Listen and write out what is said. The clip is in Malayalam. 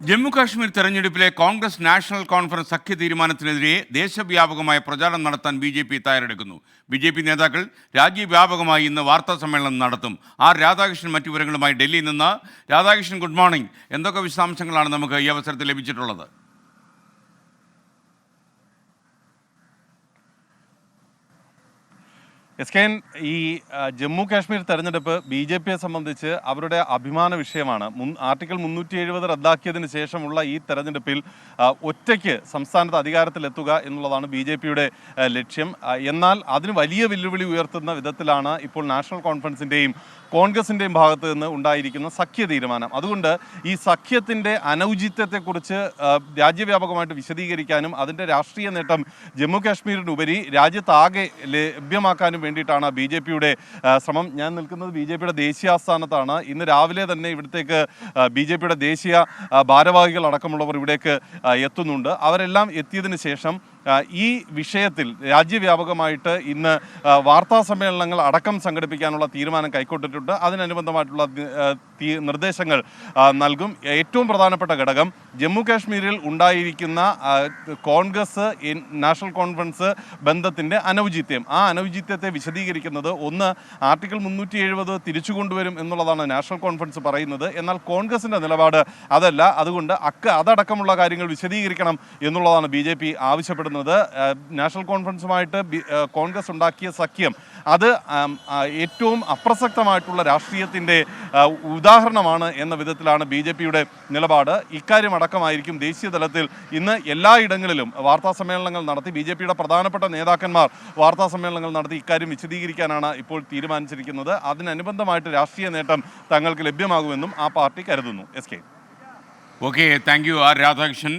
ജമ്മു കാശ്മീർ തെരഞ്ഞെടുപ്പിലെ കോൺഗ്രസ് നാഷണൽ കോൺഫറൻസ് സഖ്യ തീരുമാനത്തിനെതിരെ ദേശവ്യാപകമായ പ്രചാരണം നടത്താൻ ബി തയ്യാറെടുക്കുന്നു. ബി നേതാക്കൾ രാജ്യവ്യാപകമായി ഇന്ന് വാർത്താ സമ്മേളനം നടത്തും. ആർ രാധാകൃഷ്ണൻ മറ്റു വിവരങ്ങളുമായി ഡൽഹിയിൽ നിന്ന്. Radhakrishnan, good morning. എന്തൊക്കെ വിശദാംശങ്ങളാണ് നമുക്ക് ഈ അവസരത്തിൽ ലഭിച്ചിട്ടുള്ളത്? എസ്കെൻ, ഈ ജമ്മു കാശ്മീർ തെരഞ്ഞെടുപ്പ് BJPയെ സംബന്ധിച്ച് അവരുടെ അഭിമാന വിഷയമാണ്. ആർട്ടിക്കിൾ 370 റദ്ദാക്കിയതിന് ശേഷമുള്ള ഈ തെരഞ്ഞെടുപ്പിൽ ഒറ്റയ്ക്ക് സംസ്ഥാനത്ത് അധികാരത്തിലെത്തുക എന്നുള്ളതാണ് BJPയുടെ ലക്ഷ്യം. എന്നാൽ അതിന് വലിയ വെല്ലുവിളി ഉയർത്തുന്ന വിധത്തിലാണ് ഇപ്പോൾ നാഷണൽ കോൺഫറൻസിൻ്റെയും കോൺഗ്രസിൻ്റെയും ഭാഗത്ത് നിന്ന് ഉണ്ടായിരിക്കുന്ന സഖ്യ തീരുമാനം. അതുകൊണ്ട് ഈ സഖ്യത്തിൻ്റെ അനൗചിത്യത്തെക്കുറിച്ച് രാജ്യവ്യാപകമായിട്ട് വിശദീകരിക്കാനും അതിൻ്റെ രാഷ്ട്രീയ നേട്ടം ജമ്മു കാശ്മീരിനുപരി രാജ്യത്താകെ ലഭ്യമാക്കാനും വേണ്ടിയിട്ടാണ് BJPയുടെ ശ്രമം. ഞാൻ നിൽക്കുന്നത് BJPയുടെ ദേശീയ ആസ്ഥാനത്താണ്. ഇന്ന് രാവിലെ തന്നെ ഇവിടത്തേക്ക് BJPയുടെ ദേശീയ ഭാരവാഹികൾ അടക്കമുള്ളവർ ഇവിടേക്ക് എത്തുന്നുണ്ട്. അവരെല്ലാം എത്തിയതിനു ശേഷം ഈ വിഷയത്തിൽ രാജ്യവ്യാപകമായിട്ട് ഇന്ന് വാർത്താ സമ്മേളനങ്ങൾ അടക്കം സംഘടിപ്പിക്കാനുള്ള തീരുമാനം കൈക്കൊണ്ടിട്ടുണ്ട്. അതിനനുബന്ധമായിട്ടുള്ള നിർദ്ദേശങ്ങൾ നൽകും. ഏറ്റവും പ്രധാനപ്പെട്ട ഘടകം ജമ്മു കാശ്മീരിൽ ഉണ്ടായിരിക്കുന്ന കോൺഗ്രസ് നാഷണൽ കോൺഫറൻസ് ബന്ധത്തിൻ്റെ അനൗചിത്യം. ആ അനൗചിത്യത്തെ വിശദീകരിക്കുന്നത് ഒന്ന്, ആർട്ടിക്കിൾ 370 തിരിച്ചു കൊണ്ടുവരും എന്നുള്ളതാണ് നാഷണൽ കോൺഫറൻസ് പറയുന്നത്. എന്നാൽ കോൺഗ്രസിൻ്റെ നിലപാട് അതല്ല. അതുകൊണ്ട് അതടക്കമുള്ള കാര്യങ്ങൾ വിശദീകരിക്കണം എന്നുള്ളതാണ് BJP ആവശ്യപ്പെടുന്നത്. നാഷണൽ കോൺഫറൻസുമായിട്ട് കോൺഗ്രസ് ഉണ്ടാക്കിയ സഖ്യം അത് ഏറ്റവും അപ്രസക്തമായിട്ടുള്ള രാഷ്ട്രീയത്തിൻ്റെ ഉദാഹരണമാണ് എന്ന വിധത്തിലാണ് BJPയുടെ നിലപാട്. ഇക്കാര്യം അടക്കമായിരിക്കും ദേശീയ തലത്തിൽ ഇന്ന് എല്ലായിടങ്ങളിലും വാർത്താ സമ്മേളനങ്ങൾ നടത്തി BJPയുടെ പ്രധാനപ്പെട്ട നേതാക്കന്മാർ വാർത്താ സമ്മേളനങ്ങൾ നടത്തി ഇക്കാര്യം വിശദീകരിക്കാനാണ് ഇപ്പോൾ തീരുമാനിച്ചിരിക്കുന്നത്. അതിനനുബന്ധമായിട്ട് രാഷ്ട്രീയ നേട്ടം തങ്ങൾക്ക് ലഭ്യമാകുമെന്നും ആ പാർട്ടി കരുതുന്നു. SK. Okay, thank you are Radhakrishnan.